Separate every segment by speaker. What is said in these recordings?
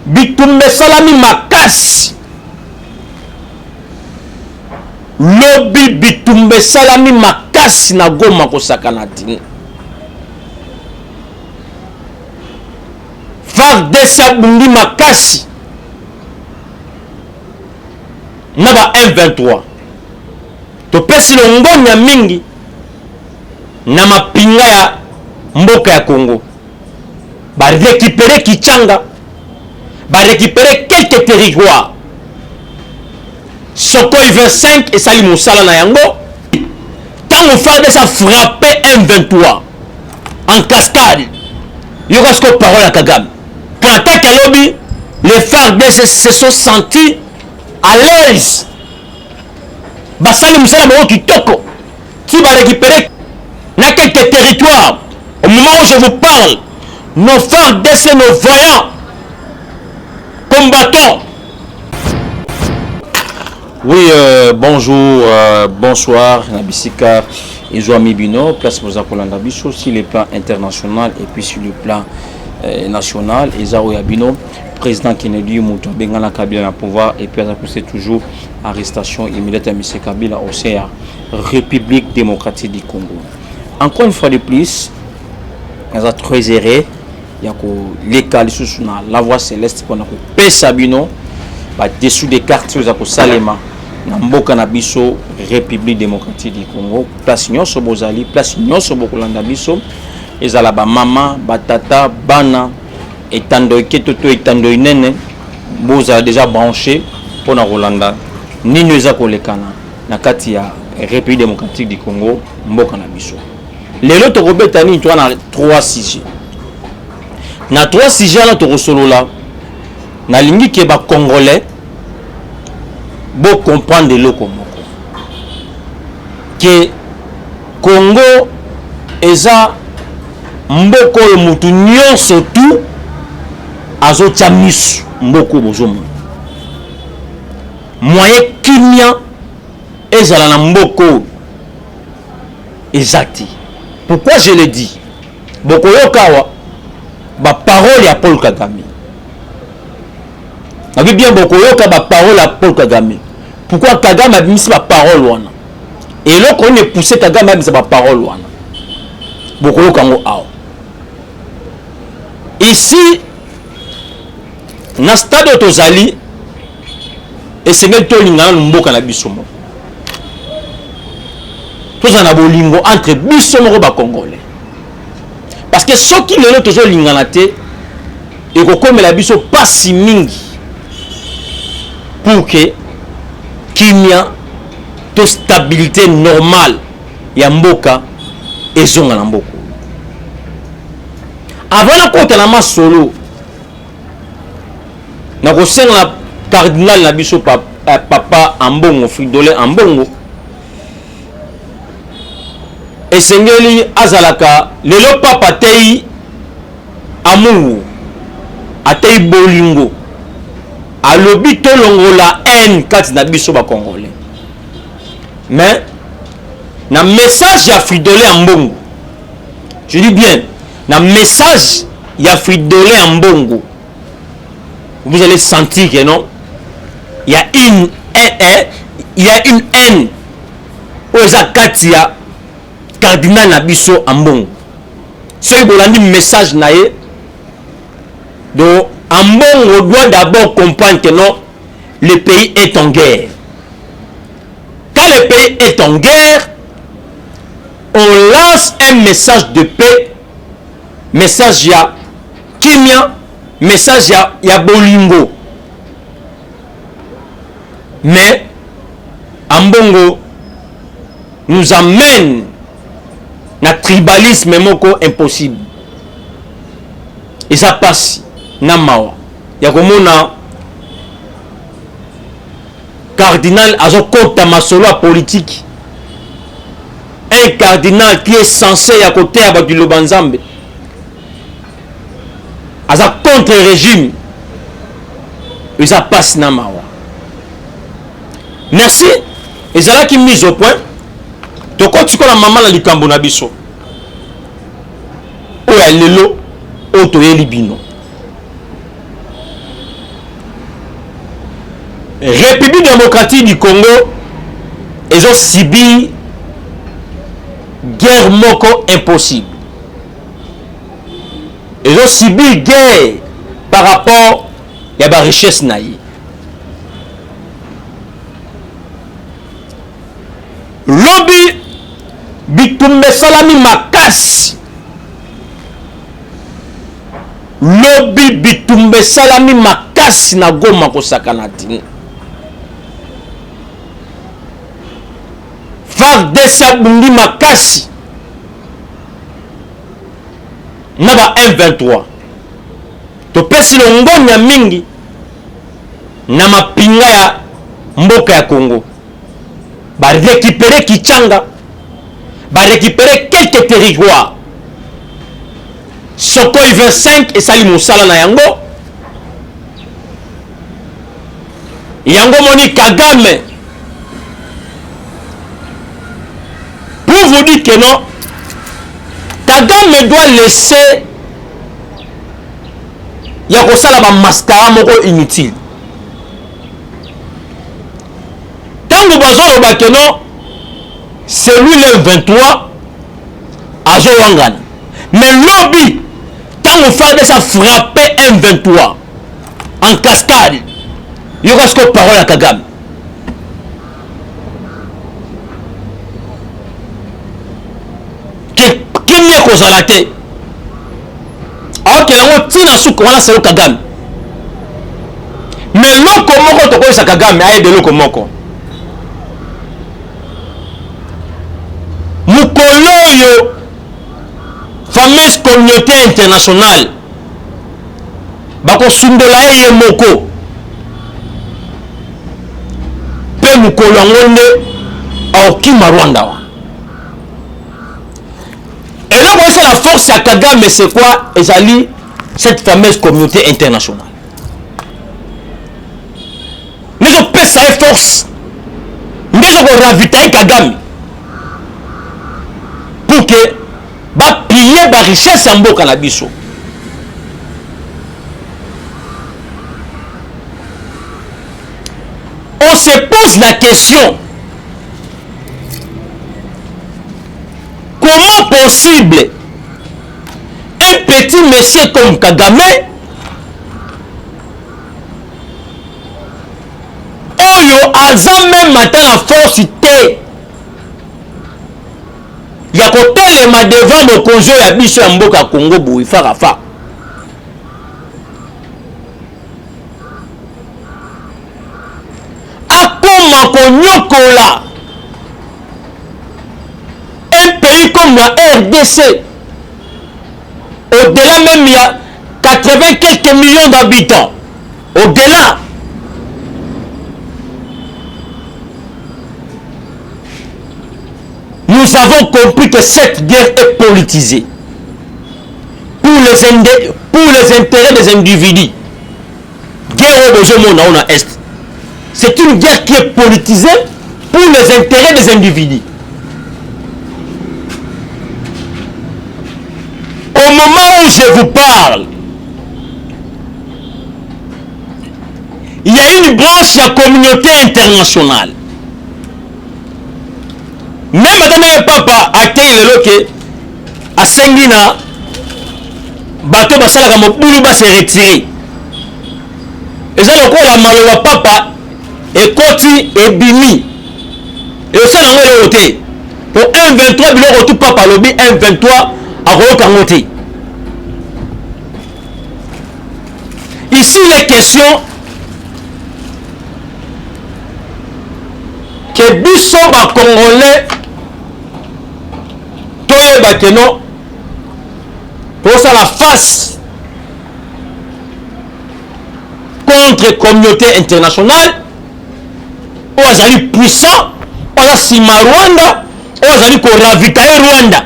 Speaker 1: bitumbe salami makasi lobi bitumbe salami makasi na Goma kosakana dini FARDC bungi makasi na ba M23 to pesi longonya mingi na mapinga ya mboka ya Congo ba récupérer Kichanga ba récupérer quelques territoires Sokoy 25 et Sali Moussala na yango tant FARDC a frappé M23 en cascade yokosko parole à Kagame pour attaquer lobby les FARDC se sont sentis à l'aise Basali Moussala Moro Kitoko qui va récupérer dans quelques territoires. Au moment où je vous parle, nos FARDC, nos voyants, combattants. Oui, bonjour, bonsoir, Nabisika et Joami Bino, place pour Zakolanda Bicho, sur le plan international et puis sur le plan national. Et Zaro Yabino, président Kennedy Moutou Bengala Kabila na pouvoir et puis c'est toujours arrestation immédiate à M. Kabila au CA, République démocratique du Congo. Encore une fois de plus, il y a très erré, il y a les calices sur la voie céleste pour nous Sabino, dessous des quartiers de Salema, Namboka Nabiso, République démocratique du Congo, place Nyoso Bozali, place Nyoso Bokolanda Biso, et Zalaba Mama, Batata, Bana, et Tando Ketoto et Tando Nene, Boza déjà branché pour la Rolanda, Nineza Kolekana, Nakatia, République démocratique du Congo, Mboka Nabiso. Les autres robetani tu as 3 sujets. Na 3 sujets là to solo là. Na lingi ke ba congolais bo comprendre le komoko. Que Congo eza mboko yo mutu nyonso tu azo chamisu mboko bozomo. Moyen kimia ezala na mboko exacti. Pourquoi je le dis? Bokoyokawa, ba parole à Paul Kagame. Vous avez bien Bokoyoka ba parole à Paul Kagame. Pourquoi Kagame a mis sa parole wana? Et là qu'on est poussé Kagame a mis sa parole wana. Bokoyoka ngo awa. Ici, na stade Tozali, et c'est même Tolingana Mboka na bisomo. Tous en abolingo entre bisomoro ba congolais parce que ceux qui le toujours linganate et comme la biso pas si mingi pour que kimia to stabilité normale ya mboka ezonga na mboko avant la compte na masolo na ko senga cardinal na biso papa Ambongo Fridolin Ambongo esengeli azalaka lelo papa tei amour atei bolingo alobi tolongola haine kati na biso ba congolais mais na message ya Fridolin Ambongo je dis bien na message ya Fridolin Ambongo vous allez sentir que non il y a une haine oza katia cardinal Nabiso Ambongo. Ce qui est message naé, donc Ambongo doit d'abord comprendre que non, le pays est en guerre. Quand le pays est en guerre, on lance un message de paix, message ya kimia, message ya bolingo. Mais Ambongo nous amène na tribalisme moko impossible et ça passe na mawa ya komona cardinal azokota masolo à politique un cardinal qui est censé à côté à Batulo Banzambe aza contre régime et ça passe na mawa merci et ça là qui mise au point. Donc quand tu connais la maman dans le cambo na biso oya lelo oto ye libino République démocratique du Congo, ils ont subi guerre moko impossible. Ils ont subi guerre par rapport à la richesse naïe. Lobby bitumbe salami makasi. Lobby bitumbe salami makasi na Goma kosakana dini. FARDC bundi makasi na ba M23 to pesi longonya mingi na mapinga ya mboka ya Congo ba récupérer Kichanga, ba récupérer quelques territoires. Sokoy 25 et Sali Moussala na yango. Yango moni Kagame. Pour vous dire que non, Kagame doit laisser Yakosala ba mascara moko inutile. Tango bazo loba que non, c'est lui le 23 Azo Wangana. Mais lobby, tango FARDC a frappé M23 en cascade, il y aura ce que parole à Kagame. Qui n'est qu'aux alatés? Alors que l'on tient à ce qu'on c'est le Kagame. Mais l'oko moko to ko sa Kagame aide l'oko moko. Mukolo yo fameuse communauté internationale bako sundola ye moko pe mukolo ngonde aokima Rwanda wa. Et là voici la force à Kagame, c'est quoi? Ezali cette fameuse communauté internationale. Nous avons fait sa force. Nous avons ravitaillé Kagame pour que ba piller ba richesse en mboka na biso. On se pose la question, comment possible un petit monsieur comme Kagame oyo aza même matin la force te ya kotelema devant mokonzi ya biso ya mboka Congo boui farafa. Akoma konyokola un pays comme la RDC, au-delà même il y a 80 quelques millions d'habitants, au-delà. Nous avons compris que cette guerre est politisée pour les intérêts des individus. Guerre au monde on a est. C'est une guerre qui est politisée pour les intérêts des individus. Au moment où je vous parle, il y a une branche de la communauté internationale. Même madame papa accueille le loke à Sengina, bateau basala comme boulou va se retirer. Et ça le quoi la maloba papa et koti et bimi. Et ça l'angle côté. Pour 1,23 biloko tout papa lobby 1,23 à Rokangote. Ici les questions que biso ba Congolais toye bakeno pour ça la face contre la communauté internationale où azali puissant on a sima Rwanda où azali ko ravitailler Rwanda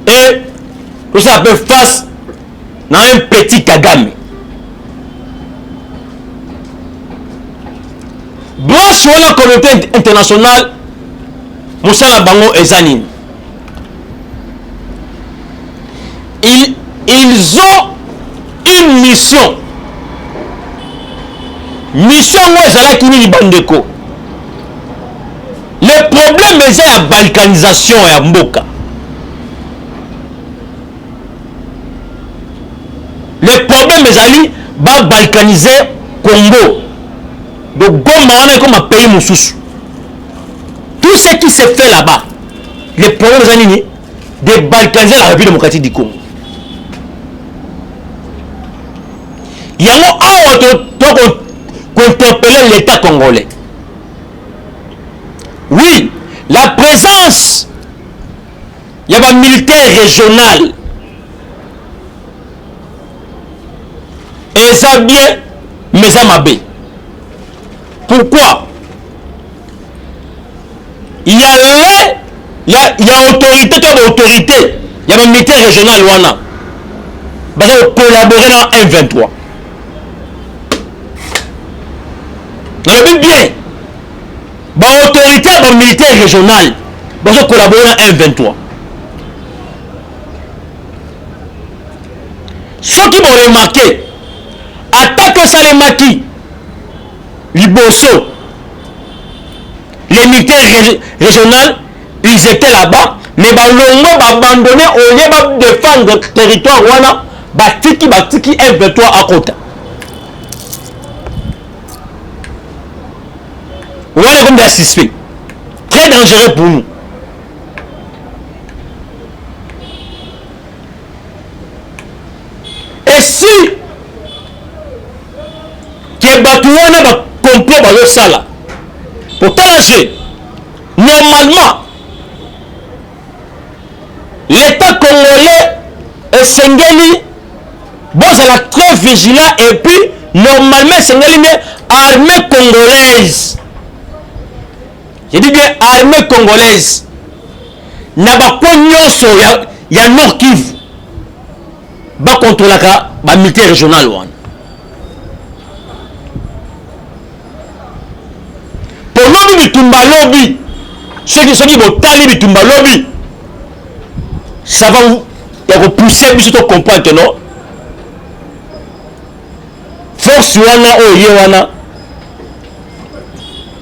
Speaker 1: et tout ça peut face dans un petit Kagame. Branche ou la communauté internationale Moussala Bango et Zanine. Ils ont une mission mission moi ezalaki nini bandeko? Le problème est la balkanisation ya mboka. Le problème est ba balkaniser Congo. Donc Goma on est comme un pays moussous. Tout ce qui se fait là-bas, le problème est de balkaniser la République démocratique du Congo. Il y a interpeller l'État congolais. Oui, la présence, il y a un militaire régional. Et ça bien, mais ça m'a bé. Pourquoi? Il y a autorité, il y a un militaire régional, il va collaborer dans M23. Dans le bien. Autorité militaire régional va collaborer dans M23. Ceux qui vont remarquer, attaque Salemaki, Liboso, les militaires régionaux, ils étaient là-bas, mais Longo va abandonner au lieu de défendre le territoire Wana, Batiki M23 à côté. On est comme des suspects. Très dangereux pour nous. Et si que Batouana va compléter le sala, pourtant normalement l'État congolais est singeli, bon c'est la très vigilant et puis normalement singeli armée congolaise. Je dis bien armée congolaise. N'a pas il y a Nord Kivu. Va contrôler la militaire régional. Pour nous, Bitumba Lobby, ceux qui vont taler Bitumba Lobby, ça va vous pousser, vous allez comprendre que non. Force wana o wana,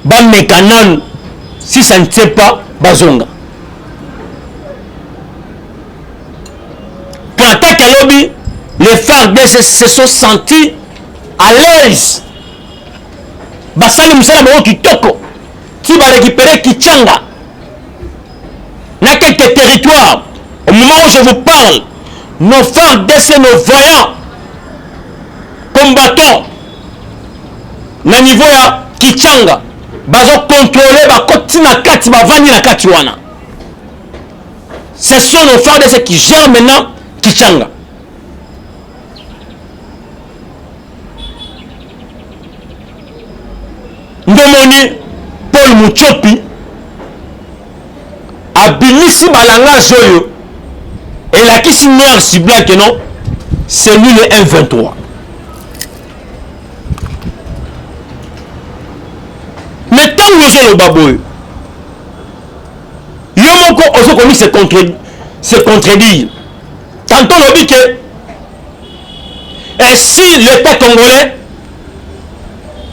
Speaker 1: ba mécanan. Si ça ne tient pas, bazonga. Quand attaque à lobby, les FARDC se sont sentis à l'aise. Basali Moussala Moro Kitoko, qui va récupérer Kichanga. N'a quelques territoires. Au moment où je vous parle, nos FARDC, nos voyants, combattants, na niveau ya Kichanga, bazo contrôler ba koti na kati ba vani na kati wana. Ce sont nos FARDC qui gèrent maintenant Kichanga. Ndomoni Paul Muchopi abilisi balanga joyo et la qui noir ciblé que non, c'est lui le M23. Mais tant que nous sommes au baboy, Yomoko aussi commis se contredire. Tantôt on dit que et si l'État congolais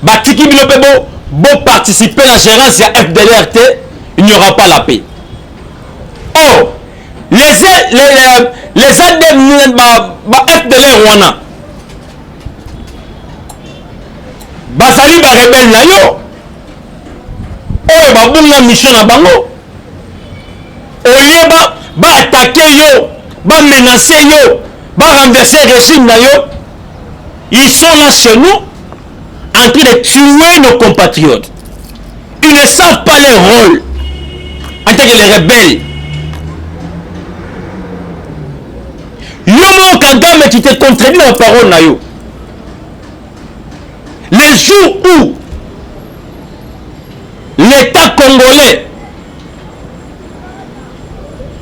Speaker 1: Batiki Bilopebo bon participer à la gérance à FDLRT, il n'y aura pas la paix. Or, les ADN FDLR wana basali ba rebelle na yo oyo babunga mission na bango olie ba attaquer yo ba menacer yo ba renverser régime na yo. Ils sont là chez nous en train de tuer nos compatriotes. Ils ne savent pas leur rôle en tant que les rebelles. Yomo Kagame qui te contredit la parole na yo. Les jours où l'État congolais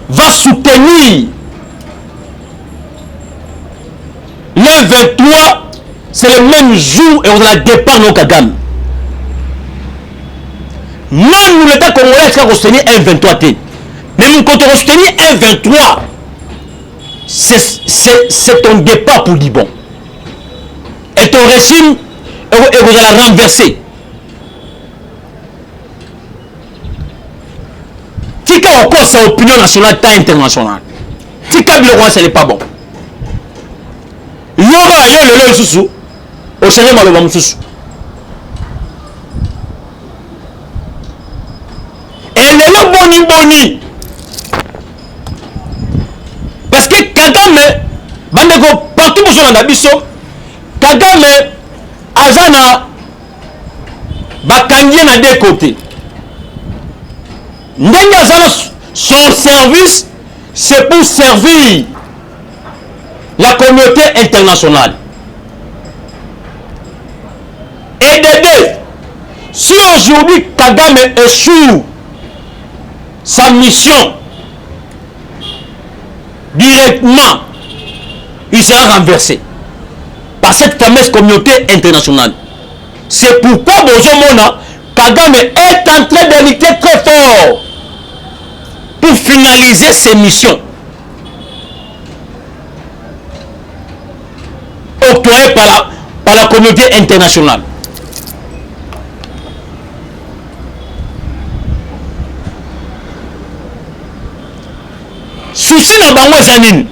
Speaker 1: va soutenir le 23, c'est le même jour et on a départ nos Kagame. Même nous l'État congolais va soutenir M23. Mais nous quand on soutenir M23, c'est ton départ pour Liban. Et ton régime et vous allez renverser. Tika encore sa opinion nationale, ta internationale. Tika biloko ce n'est pas bon. Yoga yo lelo susu, au chéri maloba mususu. Et lelo boni boni. Parce que Kagame, bandeko partout où on a biso, Kagame azana bakangie na deux côtés. Ndenge azana son service, c'est pour servir la communauté internationale. Et de deux, si aujourd'hui Kagame échoue sa mission directement, il sera renversé par cette fameuse communauté internationale. C'est pourquoi Bozomona Kagame est en train de lutter très fort pour finaliser ses missions octroyées par la communauté internationale. Souci na bango zanine.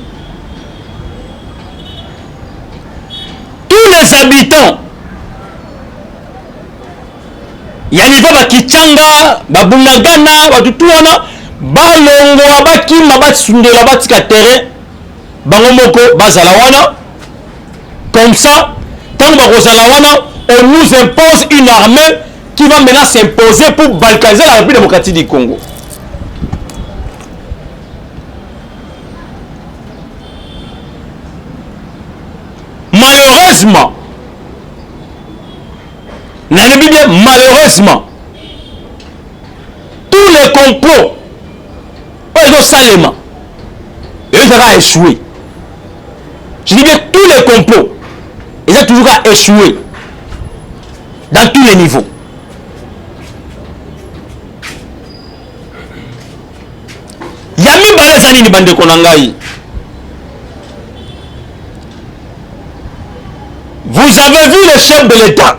Speaker 1: Tous les habitants Yaniva Bakichanga, Babunagana, Batutuana, Balongo, Bakima, Batsundela, Batika terrain, Bangomoko, Bazalawana. Comme ça, tant que on nous impose une armée qui va maintenant s'imposer pour balkaniser la République démocratique du Congo. Malheureusement, malheureusement, tous les complots, ils ont salement, ils vont échouer. Je dis bien tous les complots, ils ont toujours échoué dans tous les niveaux. Yami Balazani ni bande konangai. Vous avez vu le chef de l'État,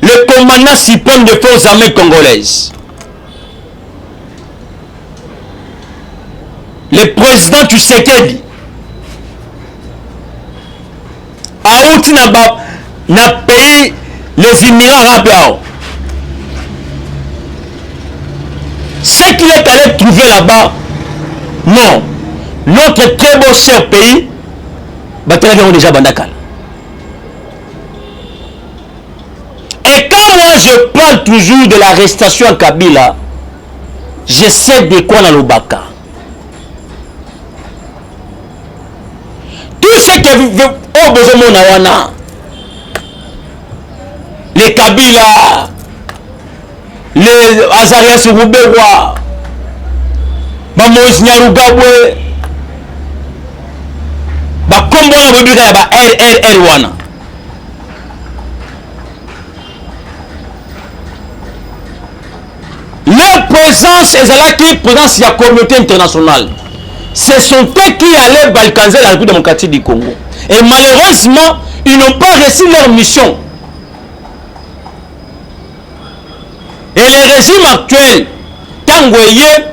Speaker 1: le commandant suprême des forces armées congolaises, le président Tshisekedi, a outi na pays les Émirats arabes. Ce qu'il est allé trouver là-bas, non, notre très beau cher pays, déjà Bandakal. Et quand moi je parle toujours de l'arrestation à Kabila, je sais de quoi dans le Baka. Tout ce que vous avez besoin, les Kabila, les Azarias Roubewa, Mamouz Nyarugabwe, leur présence est là qui présence de la communauté internationale. Ce sont eux qui allaient balkaniser la République démocratique du Congo. Et malheureusement, ils n'ont pas réussi leur mission. Et le régime actuel, Tangoye,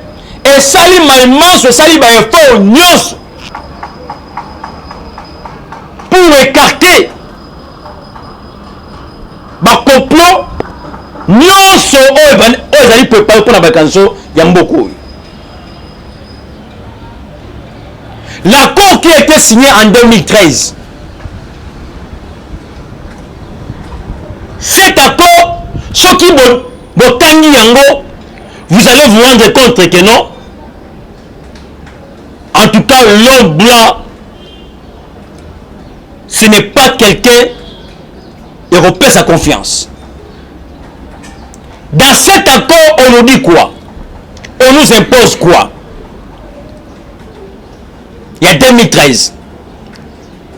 Speaker 1: et Sali Maïmans, Sali Baïfo, Nyos, pour écarter le complot, nyonso ezali préparé pour la vacances Yamboko. L'accord qui a été signé en 2013, cet accord, ceux qui botangi yango, vous allez vous rendre compte que non. En tout cas, l'homme blanc, ce n'est pas quelqu'un qui repère sa confiance. Dans cet accord, on nous dit quoi? On nous impose quoi? Il y a 2013.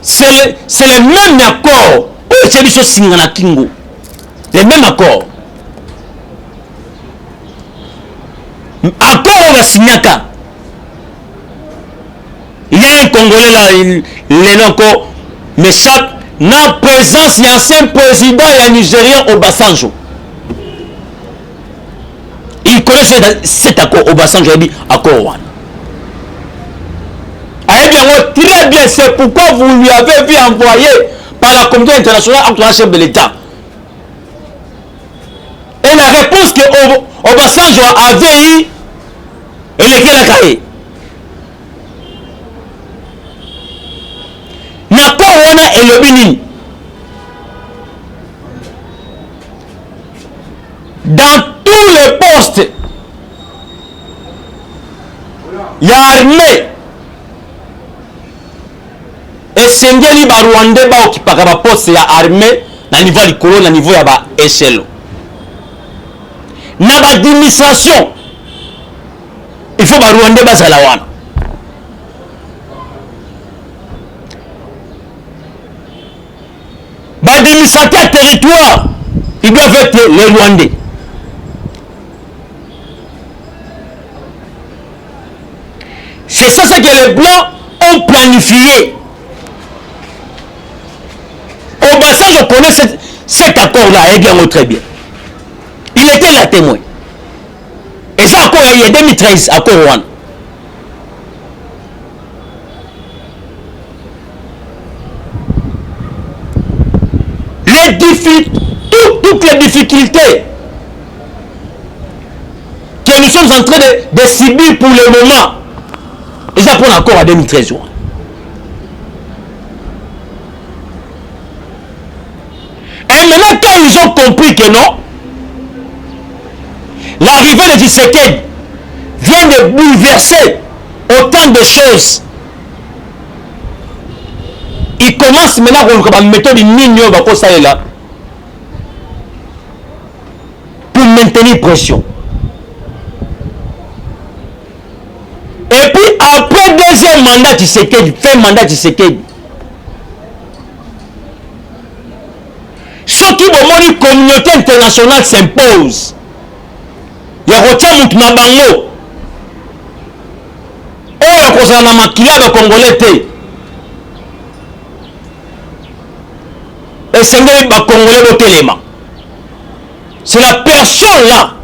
Speaker 1: C'est le même accord. Le même accord. Accord on va signer. Il y a un Congolais là, il est encore, mais chaque na présence ya ancien président ya Nigérien Obasanjo. Il connaît cet accord Obasanjo, il dit accord one. Très bien, c'est pourquoi vous lui avez vu envoyer par la communauté internationale actuelle chef de l'État. Et la réponse que Obasanjo avait eue, elle était la cahier. N'accord wana et le bini. Dans tous les postes, il y a armée. Et sengeli ba Rwandais ba okipaka ba poste ya armée na niveau likolo na niveau ya ba échelle. Na ba administration. Il faut ba Rwandais ba zala wana. Ba administrateur territoire, ils doivent être les Rwandais. C'est ça ce que les Blancs ont planifié. Obasanjo connaît cet accord-là, et bien, très bien. Il était là témoin. Et ça, accord, il y a 2013, accord one. Toutes les difficultés que nous sommes en train de subir pour le moment, et ça prend encore à 2013. Et maintenant, quand ils ont compris que non, l'arrivée de Tshisekedi vient de bouleverser autant de choses. Ils commencent maintenant à mettre une méthode là pour maintenir pression. Et puis après deuxième mandat Tshisekedi, fin mandat Tshisekedi, ce qui la communauté internationale s'impose. Il y a un na bango. Oh, il y a un makila congolais. Et c'est un congolais au téléma. C'est la personne là.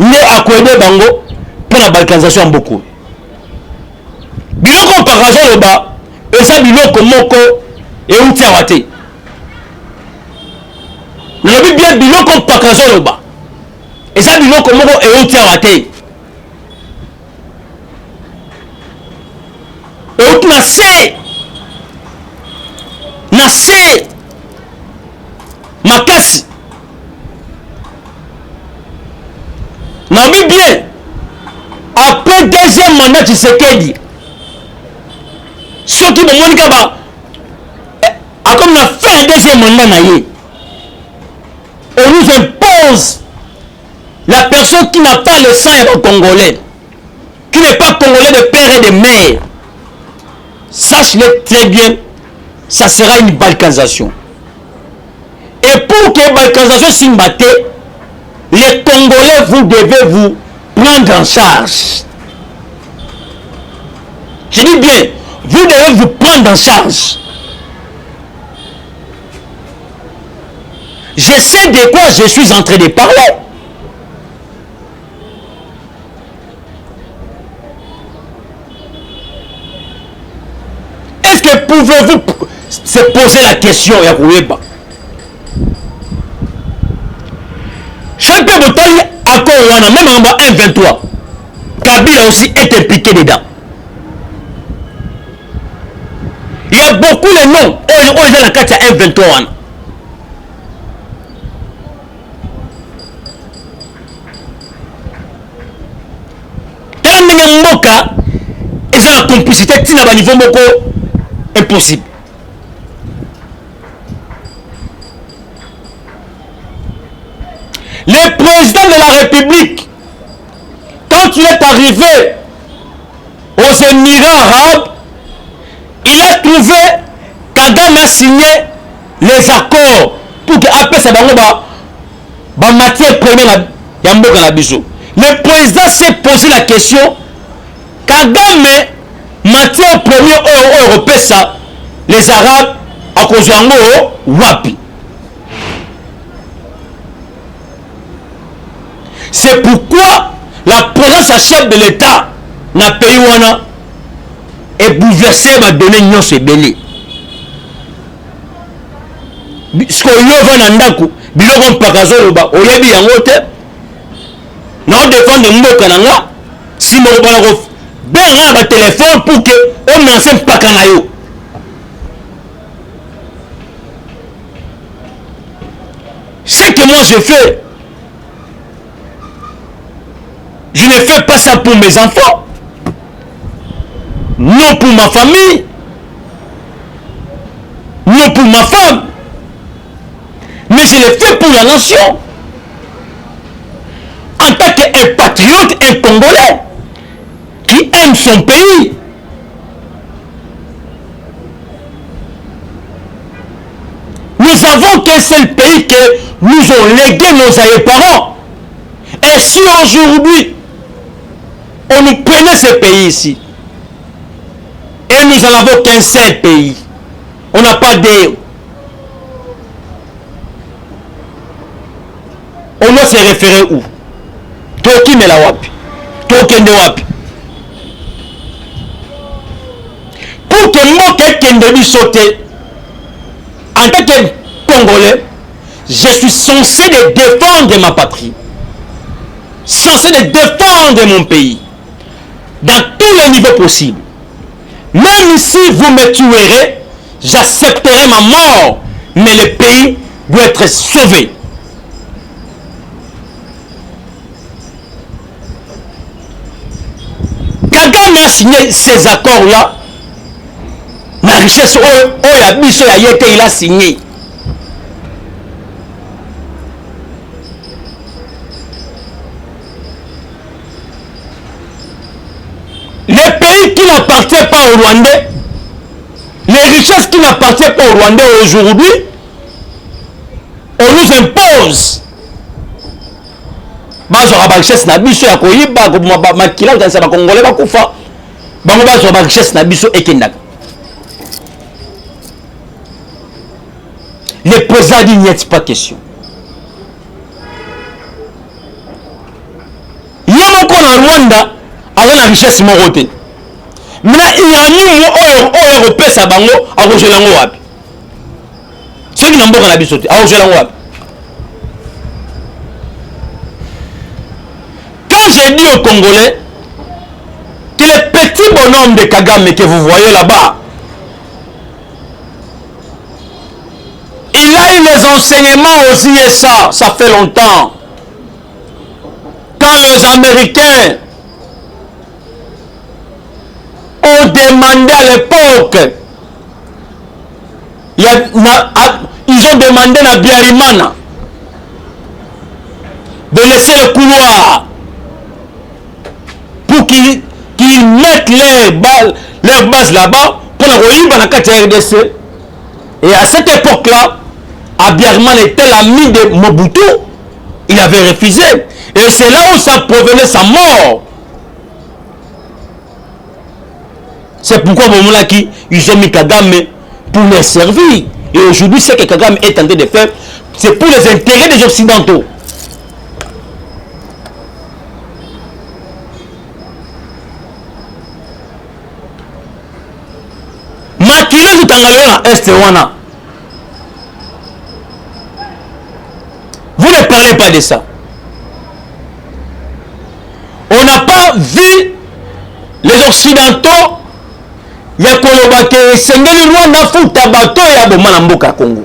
Speaker 1: Il est à Kouébé Bango pour la balkanisation en beaucoup. Biloko par exemple le bas, et ça biloko moko et où t'es raté. Le bien biloko par exemple le bas. Et ça biloko moko et où t'es raté. Et où tu nasé makasi. Nabi bien après deuxième mandat Tshisekedi ceux qui vont monika ba a comme la fin deuxième mandat naïe on nous impose la personne qui n'a pas le sang congolais, qui n'est pas congolais de père et de mère. Sache-le très bien, ça sera une balkanisation. Et pour que la balkanisation s'imbatte, les Congolais, vous devez vous prendre en charge. Je dis bien, vous devez vous prendre en charge. Je sais de quoi je suis en train de parler. Est-ce que pouvez-vous se poser la question, Yakouyeba? Chaque peu de temps, accord, même en bas 1,23, Kabila aussi est impliqué dedans. Il y a beaucoup de noms. On est dans la carte à 1,23. Et ça, la complicité, c'est à niveau impossible. Le président de la République, quand il est arrivé aux Émirats arabes, il a trouvé Kagame a signé les accords pour que après ça va matière première Yamboka na biso. Le président s'est posé la question Kagame matière première européenne ça les Arabes akozwa yango wapi? C'est pourquoi la présence à chef de l'État na pays wana est bouleversée va donner une nyonso ebele. Ce que yo vana ndako biloko mpaka zoloba oyebi yango te na défendre mboka nanga si moko bana ko benga ba téléphone pour que on lance mpaka na yo. Ce que moi je fais, je ne fais pas ça pour mes enfants, non pour ma famille, non pour ma femme, mais je le fais pour la nation. En tant qu'un patriote, un Congolais qui aime son pays. Nous avons qu'un seul pays que nous ont légué nos parents. Et si aujourd'hui, on nous prenait ce pays ici, et nous n'en avons qu'un seul pays, on n'a pas d'air, on doit se référer où? Toki Melawapi, Toki Ndewapi. Pour que moi, quelqu'un de lui sauter, en tant que Congolais, je suis censé de défendre ma patrie, censé de défendre mon pays, dans tous les niveaux possibles. Même si vous me tuerez, j'accepterai ma mort, mais le pays doit être sauvé. Kagame a signé ces accords-là, la richesse il a signé. Les pays qui n'appartiennent pas aux Rwandais, les richesses qui n'appartiennent pas aux Rwandais aujourd'hui, on nous impose. Bazora ba richesse na biso ya koyiba ko makila utanisa ba Congolais ba kufa. Bango bazora ba richesse na biso ekendaka. Le président dit n'y a pas question. Yamoko na Rwanda a la richesse morote. Maintenant il y a ni européen bango a rejoindre yango wapi. C'est qui n'amboka na biso te a rejoindre yango wapi. Quand j'ai dit aux Congolais que le petit bonhomme de Kagame que vous voyez là-bas, il a eu les enseignements aussi et ça fait longtemps. Quand les Américains ont demandé à l'époque, ils ont demandé à Biarimana de laisser le couloir pour qu'ils mettent leurs bases là-bas pour la RDC. Et à cette époque-là, Abiyarimana était l'ami de Mobutu. Il avait refusé. Et c'est là où ça provenait sa mort. C'est pourquoi ils ont mis Kagame pour les servir. Et aujourd'hui, ce que Kagame est tenté de faire, c'est pour les intérêts des Occidentaux. Makile Tangalona Est Wana. Vous ne parlez pas de ça. On n'a pas vu les Occidentaux. Yakolobake Sengeli Rwanda futa bato ya bomana mboka Congo.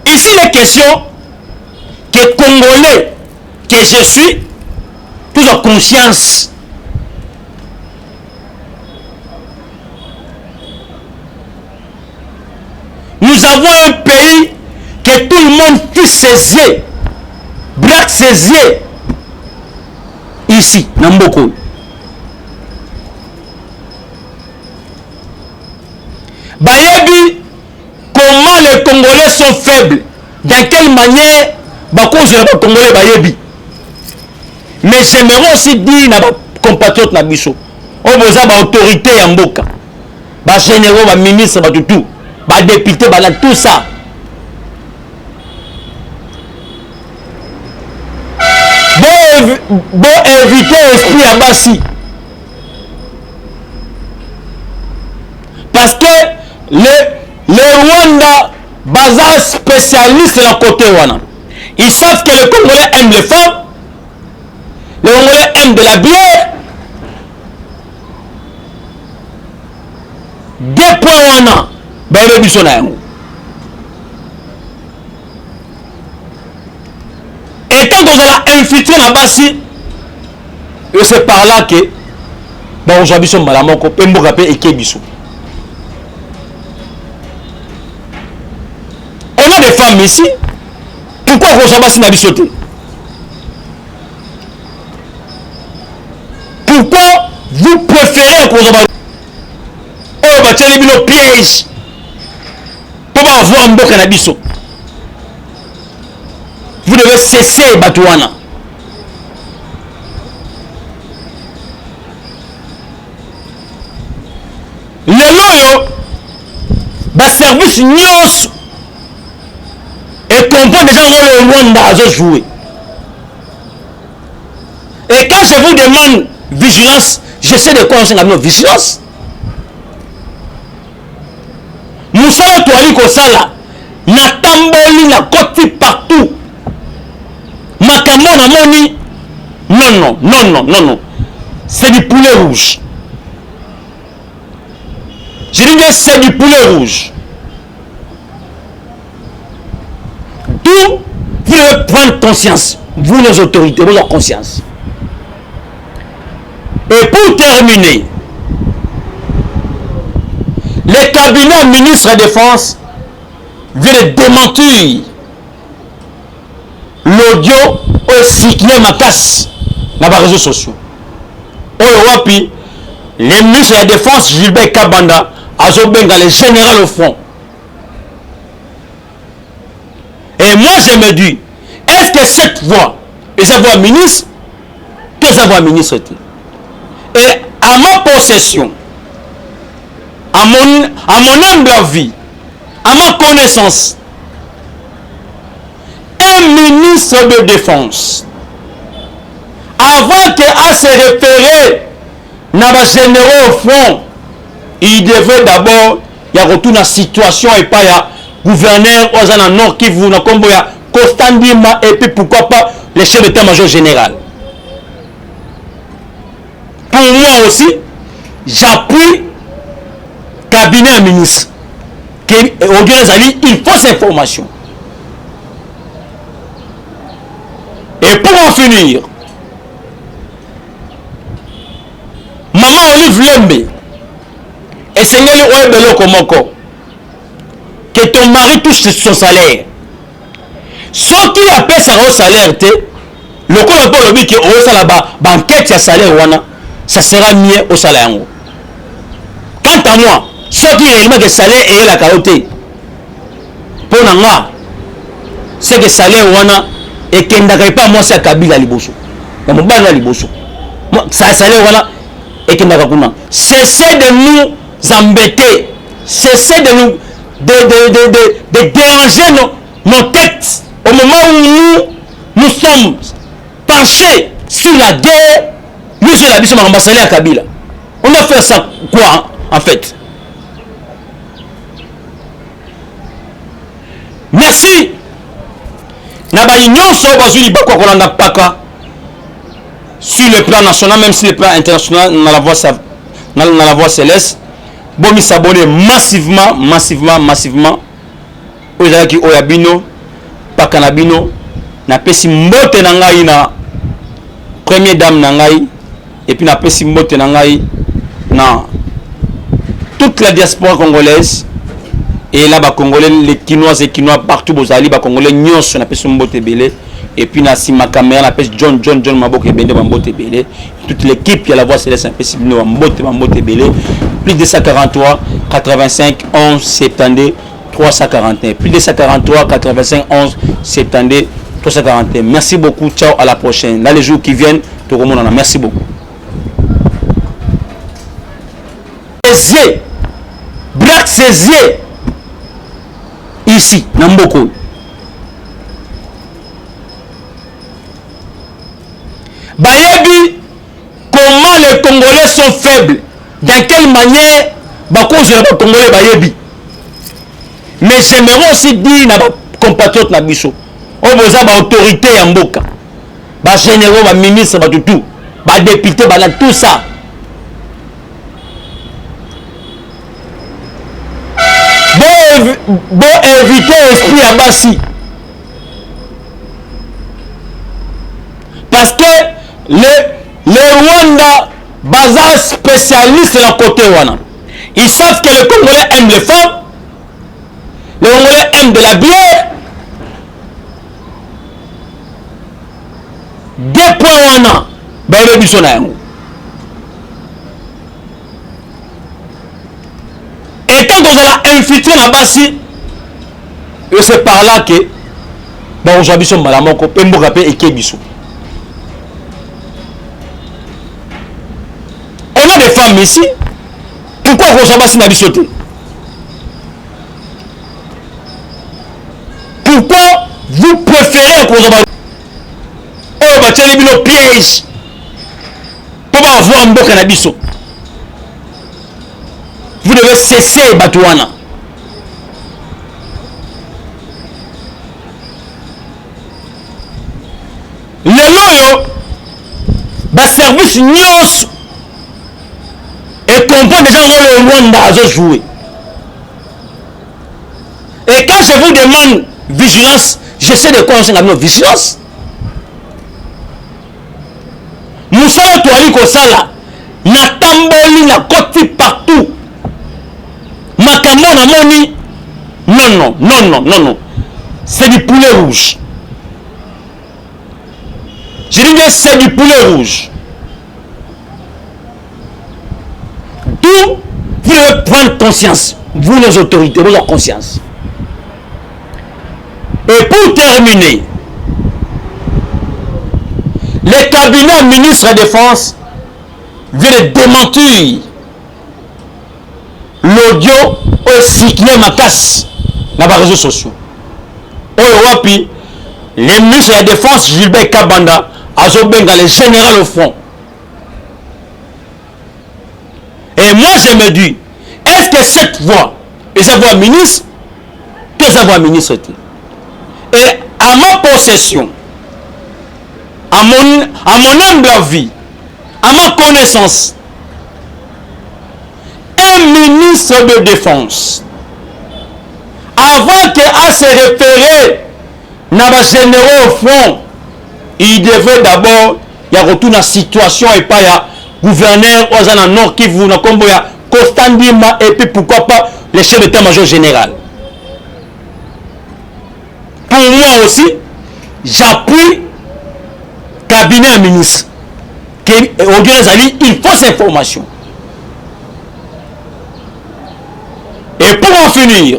Speaker 1: Ici les questions que Congolais que je suis, tous en conscience. Nous avons un pays que tout le monde fait ses yeux, braque ses yeux. Ici, Namboko. Bayebi, comment les Congolais sont faibles, dans quelle manière, les Congolais Bayebi. Mais j'aimerais aussi dire à compatriotes na biso o boza ba autorité ya mboka ba généraux ba ministres ba tout ba députés ba tout ça bon éviter esprit à basi parce que le Rwanda baza spécialiste dans côté wana. Ils savent que le Congolais aime les femmes, le Congolais aime de la bière. Deux points wana baile biso na yango. Et quand on a infiltré la basi, c'est par là que bon aujourd'hui son malamoko pe mboka pe ekebiso. On a des femmes ici. Pourquoi vous avez pourquoi vous préférez que vous ayez piège pour avoir un bon cannabis? Vous devez cesser Batouana. Le loyo, le service nyos et comprend déjà le Rwanda à jouer. Et quand je vous demande vigilance, j'essaie de connaître la vigilance. Moussa Toali Kosala, na tamboli na koti partout. Makambo na moni, non. C'est du poulet rouge. Je dis bien c'est du poulet rouge. D'où vous devez prendre conscience, vous les autorités, vous avez conscience. Et pour terminer, le cabinet ministre de la Défense vient de démentir l'audio au cyclé ma casse dans les réseaux sociaux. Wapi, le ministre de la Défense, Gilbert Kabanda, a Zobenga, le général au front. Et moi je me dis, est-ce que cette voix, et cette voix ministre, que cette voix ministre était? Et à ma possession, à mon humble avis, à ma connaissance, un ministre de défense, avant qu'à se référer dans les généraux au front, il devait d'abord y a retour dans la situation et pas y a gouverneur aux nord qui vous n'a combo ya Costandima et puis pourquoi pas le chef d'état-major général. Pour moi aussi, j'appuie cabinet ministre qui aujourd'hui il faut cette information. Et pour en finir, maman Olive Lembe et Seigneur Ouebelo Komoko, que ton mari touche son salaire. Ce qui appelle ça au salaire, le coup de l'objet qui est au salaire, banquette à salaire, ça sera mieux au salaire. Quant à moi, ce qui est réellement que salaire est la carotte. Pour moi, c'est que salaire et qu'il n'y pas moi c'est Kabila Liboso. Mon ban Liboso. Ça salaire et qu'il n'y a pas. Cessez de nous embêter. Cessez de nous de déranger nos têtes au moment où nous sommes penchés sur la guerre. Nous sur la bise à Kabila. On a fait ça quoi en fait? Merci. Sur le plan national, même sur le plan international, dans la voie céleste, bon, s'abonner massivement. Aux gens qui ont yabino, pas canabino, na pesi mbote nangai na première dame nangai, et puis na pesi mbote nangai na toute la diaspora congolaise. Et là, Congolais, les Quinois et Quinois partout, Bozali, Congolais, Nyons, on appelle son mbote belé. Et puis, na ma caméra, on appelle John Mabok et Bende, mbote belé. Toute l'équipe qui a la voix céleste, on appelle Sibino, mbote belé. Plus de 143, 85, 11, 72, 341. Plus de 143, 85, 11, 72, 341. Merci beaucoup. Ciao, à la prochaine. Là, les jours qui viennent, tout le monde en a. Merci beaucoup.
Speaker 2: Césier, Black Césier, ici, Namboko. Bayebi, comment les Congolais sont faibles, dans quelle manière, cause les Congolais Bayebi. Mais j'aimerais aussi dire à nos compatriotes Nabiso, on vous a autorité en Mboka, généraux, ministres, tout, députés, tout ça. Bon éviter l'esprit à Bassi. Parce que les Rwanda, bazar spécialiste de la côté Rwanda. Ils savent que les Congolais aiment les femmes, les Congolais aiment de la bière. Deux points Rwanda, et quand on a infiltré la Bassi, c'est par là que on a besoin de malamoko, et kebiso. On a des femmes ici. Pourquoi on a Bassi n'a sauté? Pourquoi vous préférez qu'on a le piège pour avoir un beau cannabiso? Vous devez cesser Batouana. Le loyo, service nyos et comprend déjà le Rwanda à jouer. Et quand je vous demande vigilance, j'essaie de conseiller la vigilance. Moussala Touali Kosala, na tamboli na koti partout. Makambo na moni, non. C'est du poulet rouge. Je dis bien c'est du poulet rouge. D'où vous devez prendre conscience, vous les autorités, vous avez conscience. Et pour terminer, le cabinet ministre de la Défense vient de démentir l'audio au cyclé Makas dans les réseaux sociaux. Au Europe, le ministre de la Défense, Gilbert Kabanda, a Zobenga, le général au front. Et moi, je me dis, est-ce que cette voix, et cette voix ministre, que cette voix ministre est-il? Et à ma possession, à mon humble avis, à ma connaissance, un ministre de défense, avant qu'à se référer dans les généraux au front, il devait d'abord y retourner la situation et pas ya gouverneur aux nord qui vous n'a combo ya Costandima et puis pourquoi pas le chef d'état-major général. Pour moi aussi, j'appuie cabinet ministre qui aujourd'hui il faut cette information. Et pour en finir,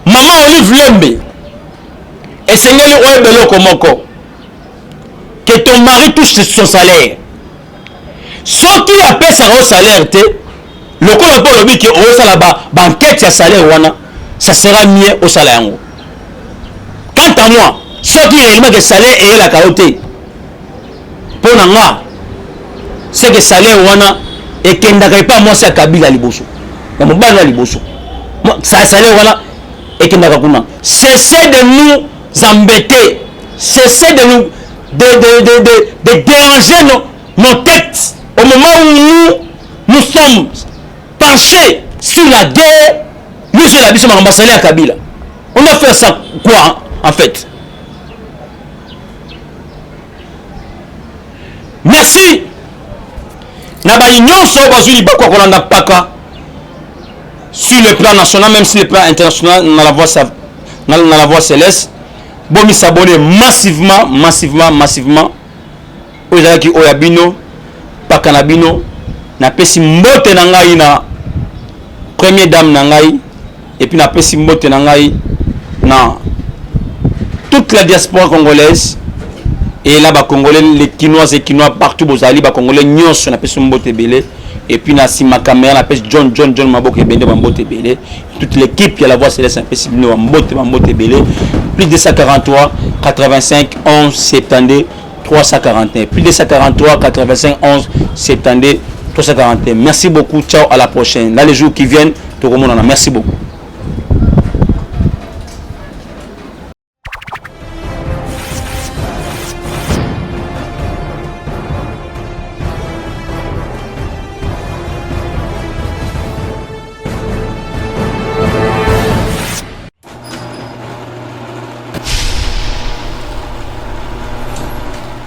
Speaker 2: maman Olive Lembe et Seigneur Ouebelo Komoko, que ton mari touche son salaire. Ce qui appelle ça au salaire, le coup de lobby qui au salaire banquette à salaire ça sera mieux au salaire. Quant à moi, ce qui est réellement que salaire est la carotte. Pour moi, c'est que salaire et qu'il n'y pas moi c'est Kabila Liboso. Mon bana Liboso. Ça salaire et qu'il n'y a pas. Cessez de nous embêter. Cessez de nous de déranger nos têtes au moment où nous sommes penchés sur la guerre. Nous sommes la biche ambassadeur à Kabila. On a fait ça quoi en fait? Merci. Sur le plan national, même sur le plan international, dans la voie céleste, bon, nous s'abonner massivement. Aux gens qui ont Oyabino, Pakanabino, na pesi mbote nangai na première dame nangai, et puis na pesi mbote nangai na toute la diaspora congolaise,
Speaker 1: et là Congolais, les Quinois et Quinois partout bozali Congolais nyonso na pesi mbote belé et puis na sima caméra na pesi John Maboko bende mbote belé toute l'équipe qui a la voix céleste na pesi bino mbote belé plus de 243 85 11 72 341 plus de 243 85 11 72 341. Merci beaucoup, ciao, à la prochaine. Là les jours qui viennent, tout le monde en a. Merci beaucoup.